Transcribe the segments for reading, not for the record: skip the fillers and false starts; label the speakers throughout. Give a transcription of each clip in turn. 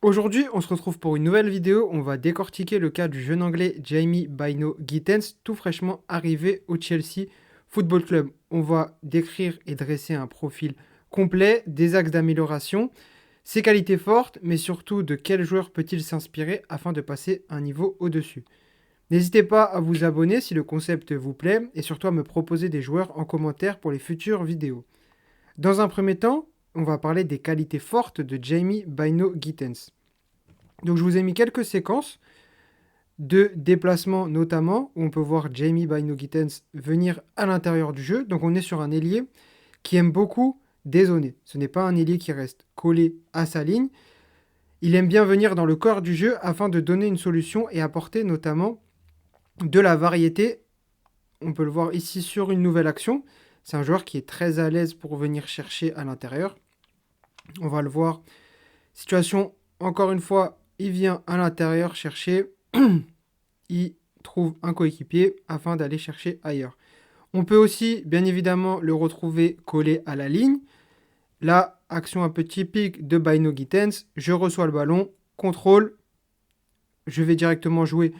Speaker 1: Aujourd'hui, on se retrouve pour une nouvelle vidéo. On va décortiquer le cas du jeune anglais Jamie Bynoe Gittens, tout fraîchement arrivé au Chelsea Football Club. On va décrire et dresser un profil complet, des axes d'amélioration, ses qualités fortes, mais surtout de quel joueur peut-il s'inspirer afin de passer un niveau au-dessus. N'hésitez pas à vous abonner si le concept vous plaît et surtout à me proposer des joueurs en commentaire pour les futures vidéos. Dans un premier temps, on va parler des qualités fortes de Jamie Bynoe Gittens. Donc je vous ai mis quelques séquences de déplacement notamment, où on peut voir Jamie Bynoe Gittens venir à l'intérieur du jeu. Donc on est sur un ailier qui aime beaucoup dézoner. Ce n'est pas un ailier qui reste collé à sa ligne. Il aime bien venir dans le corps du jeu afin de donner une solution et apporter notamment de la variété. On peut le voir ici sur une nouvelle action. C'est un joueur qui est très à l'aise pour venir chercher à l'intérieur. On va le voir. Situation, encore une fois, il vient à l'intérieur chercher. Il trouve un coéquipier afin d'aller chercher ailleurs. On peut aussi, bien évidemment, le retrouver collé à la ligne. Là, action un peu typique de Bynoe Gittens. Je reçois le ballon, contrôle. Je vais directement jouer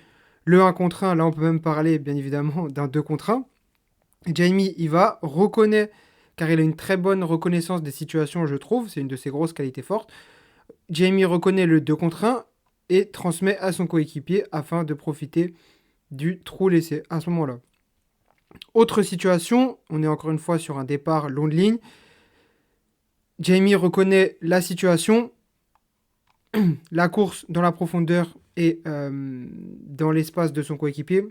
Speaker 1: le 1 contre 1. Là, on peut même parler, bien évidemment, d'un 2 contre 1. Jamie, il va, reconnaît, car il a une très bonne reconnaissance des situations, je trouve. C'est une de ses grosses qualités fortes. Jamie reconnaît le 2 contre 1 et transmet à son coéquipier afin de profiter du trou laissé à ce moment-là. Autre situation, on est encore une fois sur un départ long de ligne. Jamie reconnaît la situation, la course dans la profondeur et dans l'espace de son coéquipier.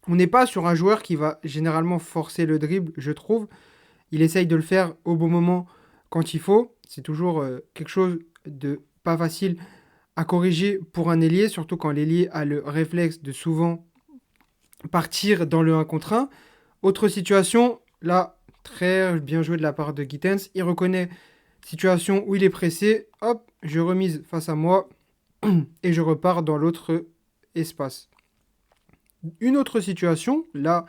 Speaker 1: On n'est pas sur un joueur qui va généralement forcer le dribble, je trouve. Il essaye de le faire au bon moment quand il faut. C'est toujours quelque chose de pas facile à corriger pour un ailier, surtout quand l'ailier a le réflexe de souvent partir dans le 1 contre 1. Autre situation, là, très bien joué de la part de Gittens. Il reconnaît situation où il est pressé. Hop, je remise face à moi et je repars dans l'autre espace. Une autre situation, là,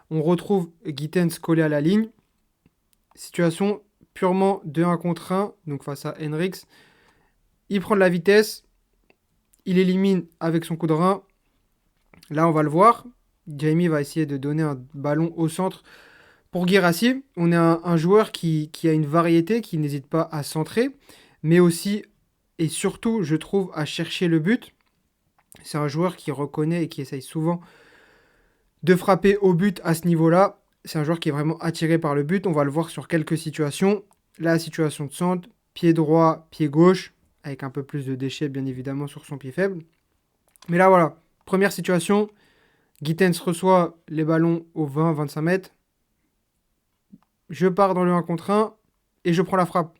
Speaker 1: on retrouve Gittens collé à la ligne. Situation purement de 1 contre 1, donc face à Henriks. Il prend de la vitesse, il élimine avec son coup de rein. Là, on va le voir. Jamie va essayer de donner un ballon au centre pour Guirassy. On est un joueur qui a une variété, qui n'hésite pas à centrer, mais aussi et surtout, je trouve, à chercher le but. C'est un joueur qui reconnaît et qui essaye souvent de frapper au but à ce niveau-là. C'est un joueur qui est vraiment attiré par le but. On va le voir sur quelques situations. La situation de centre, pied droit, pied gauche, avec un peu plus de déchets, bien évidemment, sur son pied faible. Mais là, voilà. Première situation, Gittens reçoit les ballons aux 20-25 mètres. Je pars dans le 1 contre 1 et je prends la frappe.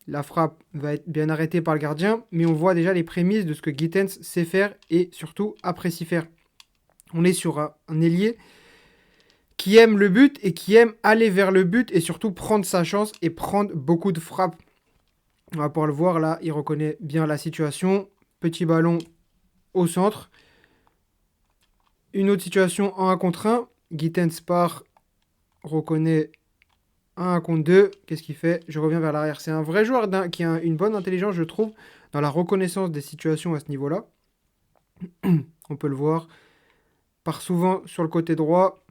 Speaker 1: La frappe va être bien arrêtée par le gardien, mais on voit déjà les prémices de ce que Gittens sait faire et surtout apprécie faire. On est sur un ailier qui aime le but et qui aime aller vers le but et surtout prendre sa chance et prendre beaucoup de frappes. On va pouvoir le voir là, il reconnaît bien la situation. Petit ballon au centre. Une autre situation en 1 contre 1. Gittens part, reconnaît 1 contre 2. Qu'est-ce qu'il fait? Je reviens vers l'arrière. C'est un vrai joueur qui a une bonne intelligence, je trouve, dans la reconnaissance des situations à ce niveau-là. On peut le voir. Part souvent sur le côté droit.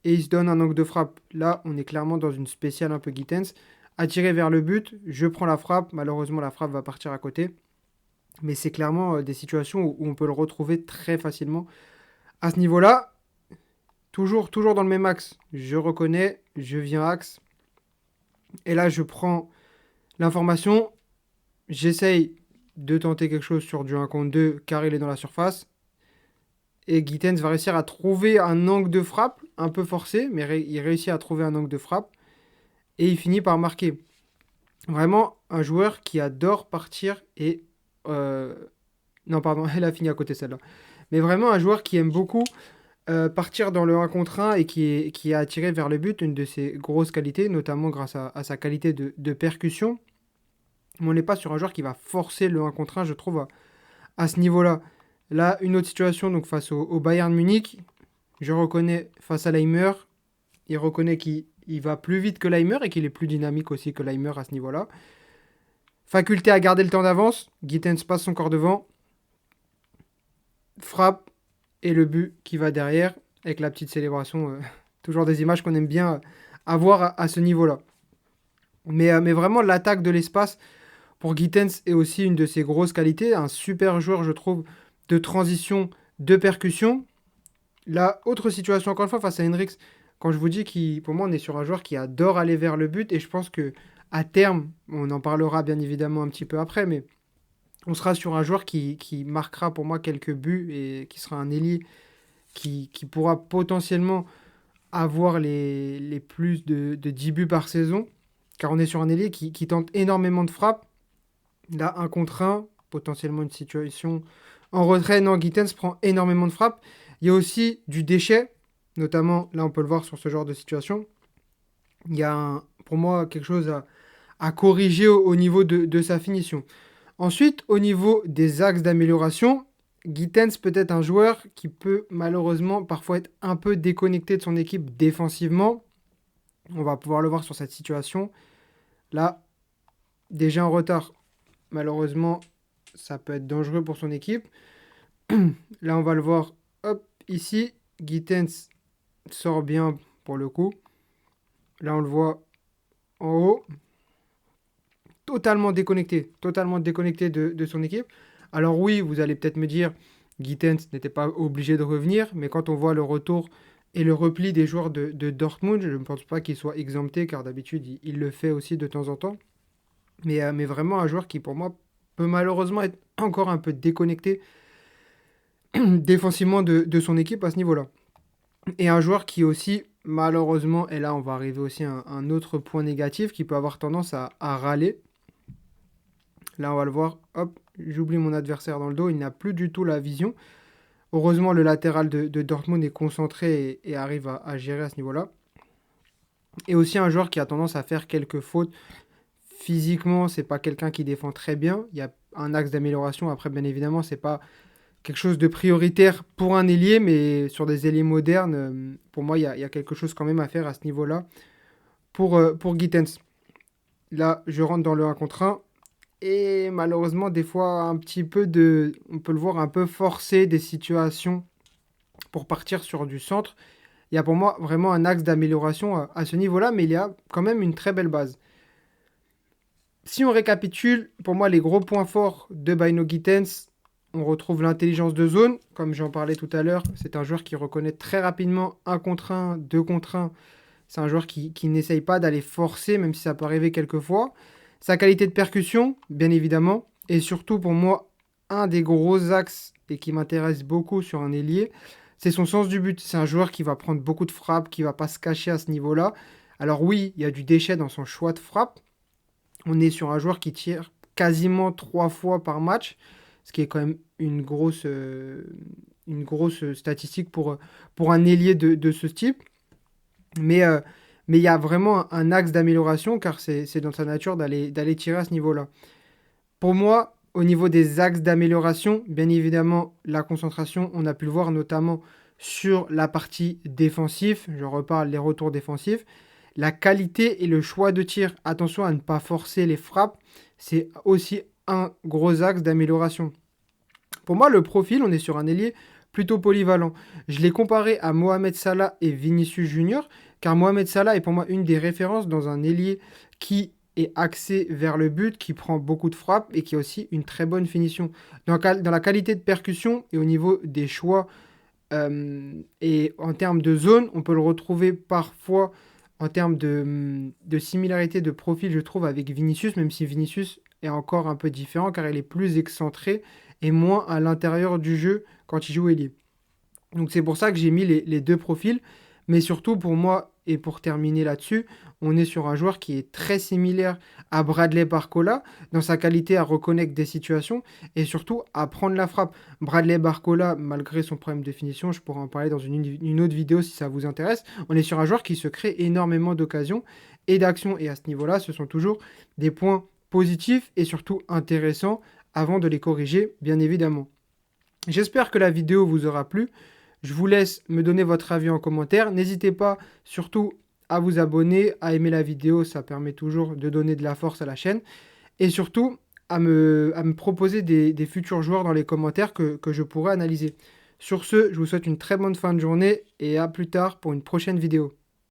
Speaker 1: Et il se donne un angle de frappe. Là, on est clairement dans une spéciale un peu Gittens. Attiré vers le but, je prends la frappe. Malheureusement, la frappe va partir à côté. Mais c'est clairement des situations où on peut le retrouver très facilement. À ce niveau-là, toujours dans le même axe. Je reconnais, je viens axe. Et là, je prends l'information. J'essaye de tenter quelque chose sur du 1 contre 2 car il est dans la surface. Et Gittens va réussir à trouver un angle de frappe, un peu forcé, mais il réussit à trouver un angle de frappe. Et il finit par marquer. Vraiment un joueur qui adore partir et... Non, pardon, elle a fini à côté celle-là. Mais vraiment un joueur qui aime beaucoup partir dans le 1 contre 1 et qui est attiré vers le but, une de ses grosses qualités, notamment grâce à sa qualité de percussion. Mais on n'est pas sur un joueur qui va forcer le 1 contre 1, je trouve, à ce niveau-là. Là, une autre situation, donc face au Bayern Munich, je reconnais face à Leimer, il reconnaît qu'il va plus vite que Leimer et qu'il est plus dynamique aussi que Leimer à ce niveau-là. Faculté à garder le temps d'avance. Gittens passe son corps devant. Frappe et le but qui va derrière avec la petite célébration. Toujours des images qu'on aime bien avoir à ce niveau-là. Mais vraiment, l'attaque de l'espace pour Gittens est aussi une de ses grosses qualités. Un super joueur, je trouve, de transition, de percussion. La autre situation, encore une fois, face à Hendrix, quand je vous dis qu'il, pour moi, on est sur un joueur qui adore aller vers le but. Et je pense que à terme, on en parlera bien évidemment un petit peu après, mais on sera sur un joueur qui marquera pour moi quelques buts et qui sera un ailier qui pourra potentiellement avoir les plus de 10 buts par saison. Car on est sur un ailier qui tente énormément de frappes. Là, un contre un, potentiellement une situation en retrait. Non, Gittens prend énormément de frappes. Il y a aussi du déchet, notamment, là on peut le voir sur ce genre de situation. Il y a pour moi quelque chose à corriger au niveau de sa finition. Ensuite, au niveau des axes d'amélioration, Gittens peut être un joueur qui peut malheureusement parfois être un peu déconnecté de son équipe défensivement. On va pouvoir le voir sur cette situation. Là, déjà en retard, malheureusement, ça peut être dangereux pour son équipe. Là, on va le voir, hop, ici, Gittens sort bien pour le coup. Là, on le voit en haut, totalement déconnecté de son équipe. Alors oui, vous allez peut-être me dire, Gittens n'était pas obligé de revenir, mais quand on voit le retour et le repli des joueurs de Dortmund, je ne pense pas qu'il soit exempté, car d'habitude, il le fait aussi de temps en temps. Mais vraiment un joueur qui, pour moi, peut malheureusement être encore un peu déconnecté défensivement de son équipe à ce niveau-là. Et un joueur qui aussi, malheureusement, et là on va arriver aussi à un autre point négatif, qui peut avoir tendance à râler. Là on va le voir, hop, j'oublie mon adversaire dans le dos, il n'a plus du tout la vision. Heureusement le latéral de Dortmund est concentré et arrive à gérer à ce niveau-là. Et aussi un joueur qui a tendance à faire quelques fautes. Physiquement, c'est pas quelqu'un qui défend très bien. Il y a un axe d'amélioration. Après, bien évidemment, c'est pas quelque chose de prioritaire pour un ailier, mais sur des ailiers modernes, pour moi, il y a quelque chose quand même à faire à ce niveau-là pour Gittens. Là, je rentre dans le 1 contre 1. Et malheureusement, des fois, un petit peu on peut le voir un peu forcer des situations pour partir sur du centre. Il y a pour moi vraiment un axe d'amélioration à ce niveau-là, mais il y a quand même une très belle base. Si on récapitule, pour moi, les gros points forts de Bino Gittens, on retrouve l'intelligence de zone, comme j'en parlais tout à l'heure. C'est un joueur qui reconnaît très rapidement 1 contre 1, 2 contre 1. C'est un joueur qui n'essaye pas d'aller forcer, même si ça peut arriver quelquefois. Sa qualité de percussion, bien évidemment. Et surtout, pour moi, un des gros axes et qui m'intéresse beaucoup sur un ailier, c'est son sens du but. C'est un joueur qui va prendre beaucoup de frappes, qui va pas se cacher à ce niveau-là. Alors oui, il y a du déchet dans son choix de frappe. On est sur un joueur qui tire quasiment 3 fois par match, ce qui est quand même une grosse statistique pour un ailier de ce type. Mais mais il y a vraiment un axe d'amélioration, car c'est dans sa nature d'aller tirer à ce niveau-là. Pour moi, au niveau des axes d'amélioration, bien évidemment, la concentration, on a pu le voir notamment sur la partie défensive. Je reparle les retours défensifs. La qualité et le choix de tir. Attention à ne pas forcer les frappes. C'est aussi un gros axe d'amélioration. Pour moi, le profil, on est sur un ailier plutôt polyvalent. Je l'ai comparé à Mohamed Salah et Vinicius Junior, car Mohamed Salah est pour moi une des références dans un ailier qui est axé vers le but, qui prend beaucoup de frappes et qui a aussi une très bonne finition. Dans la qualité de percussion et au niveau des choix et en termes de zone, on peut le retrouver parfois en termes de similarité de profil, je trouve, avec Vinicius, même si Vinicius est encore un peu différent car il est plus excentré et moins à l'intérieur du jeu quand il joue ailier. Donc c'est pour ça que j'ai mis les deux profils. Mais surtout pour moi, et pour terminer là-dessus, on est sur un joueur qui est très similaire à Bradley Barcola dans sa qualité à reconnaître des situations et surtout à prendre la frappe. Bradley Barcola, malgré son problème de finition, je pourrais en parler dans une autre vidéo si ça vous intéresse, on est sur un joueur qui se crée énormément d'occasions et d'actions. Et à ce niveau-là, ce sont toujours des points positifs et surtout intéressants avant de les corriger, bien évidemment. J'espère que la vidéo vous aura plu. Je vous laisse me donner votre avis en commentaire. N'hésitez pas surtout à vous abonner, à aimer la vidéo, ça permet toujours de donner de la force à la chaîne. Et surtout, à me proposer des futurs joueurs dans les commentaires que je pourrais analyser. Sur ce, je vous souhaite une très bonne fin de journée et à plus tard pour une prochaine vidéo.